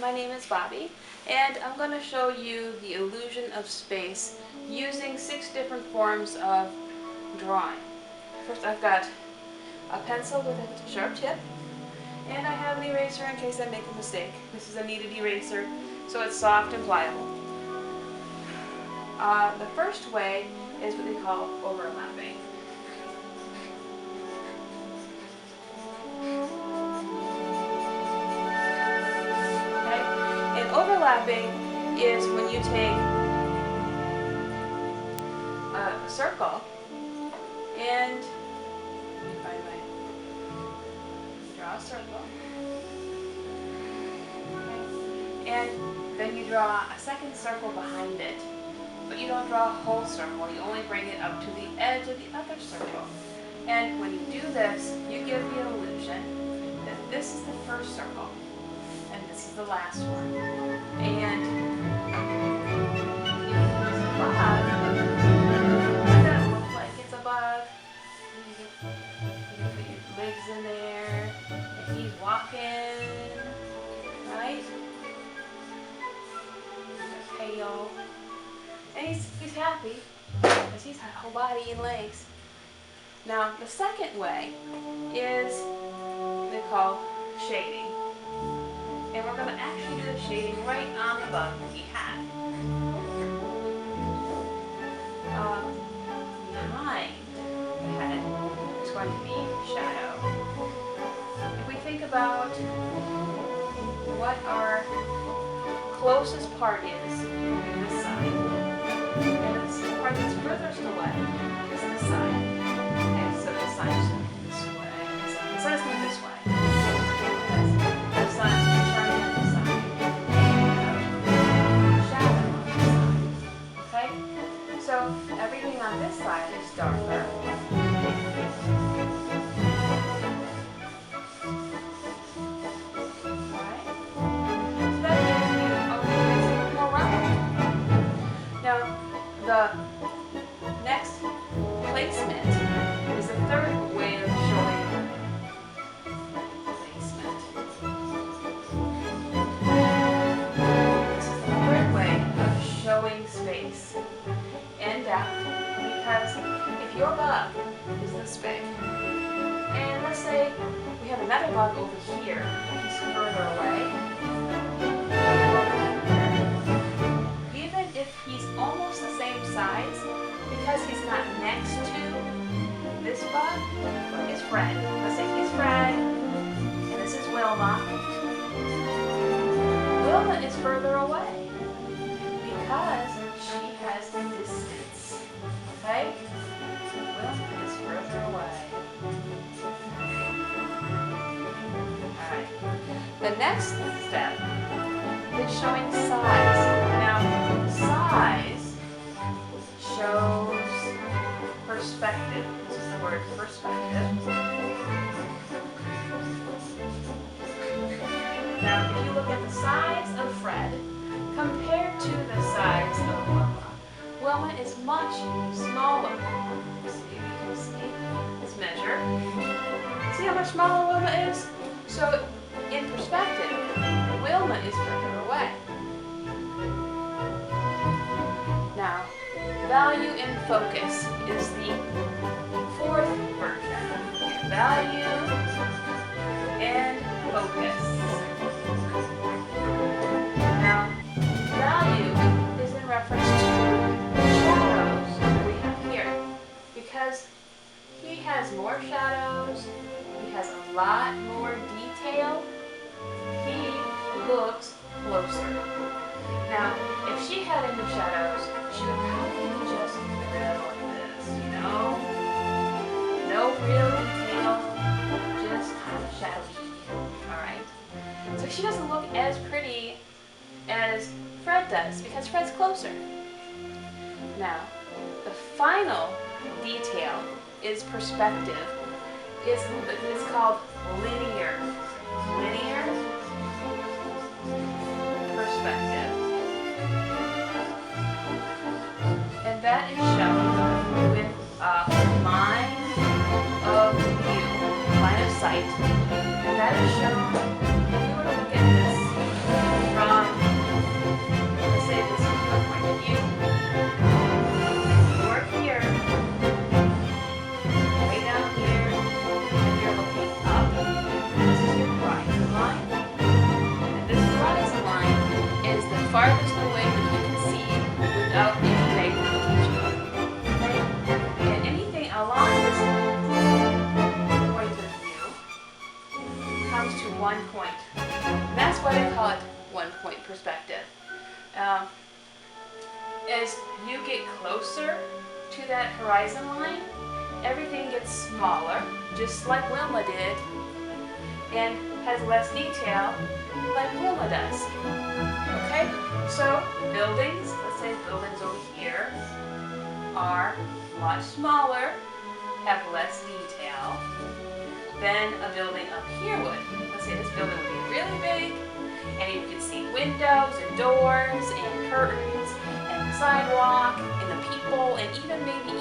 my name is Bobby, and I'm going to show you the illusion of space using 6 different forms of drawing. First, I've got a pencil with a sharp tip, and I have an eraser in case I make a mistake. This is a kneaded eraser, so it's soft and pliable. The first way is what they call overlapping. Overlapping is when you take a circle and draw a circle, okay, and then you draw a second circle behind it, but you don't draw a whole circle, you only bring it up to the edge of the other circle. And when you do this, you give the illusion that this is the first circle and this is the last one. And it's a bug. Does that look like it's a bug? You can put your legs in there, and he's walking, right? He's pale, and he's happy because he's got a whole body and legs. Now the second way is they call shading. And we're going to actually do the shading right on the bug that he had. Behind the head is going to be shadow. If we think about what our closest part is, this side, and it's the part that's furthest away is this side. Okay, so this side is this way. The sun is going this way. The sun. So everything on this side is darker. Right? So that gives you a little more round. Now, the next placement is the third way of showing placement. This is the third way of showing space. Because if your bug is this big, and let's say we have another bug over here, he's further away, even if he's almost the same size, because he's not next to this bug, is Fred. Let's say he's Fred, and this is Wilma. Wilma is further away because she has distance. Okay? Wilma is further away. Alright. The next step is showing size. Now, size shows perspective. This is the word perspective. Now, if you look at the size of Fred compared to the size of Wilma, Wilma is much smaller. See, you can see this measure. See how much smaller Wilma is? So, in perspective, Wilma is further away. Now, value in focus is the fourth version. Value and focus. Now, value is in reference to shadows that we have here, because he has more shadows, he has a lot more detail, he looks closer. Now, if she had any shadows, she would probably be just like this, you know? No real detail, just kind of shadowy. Alright? So she doesn't look as pretty as Fred does, because Fred's closer. Now, the final detail is perspective. It's called linear. Linear perspective. And that is shown with a line of view, line of sight. And that is shown, if you were to look at this from why they call it one-point perspective. As you get closer to that horizon line, everything gets smaller, just like Wilma did, and has less detail like Wilma does. Okay? So buildings, let's say buildings over here, are much smaller, have less detail than a building up here would. Let's say this building would be really big, and you could see windows and doors and curtains and the sidewalk and the people and even maybe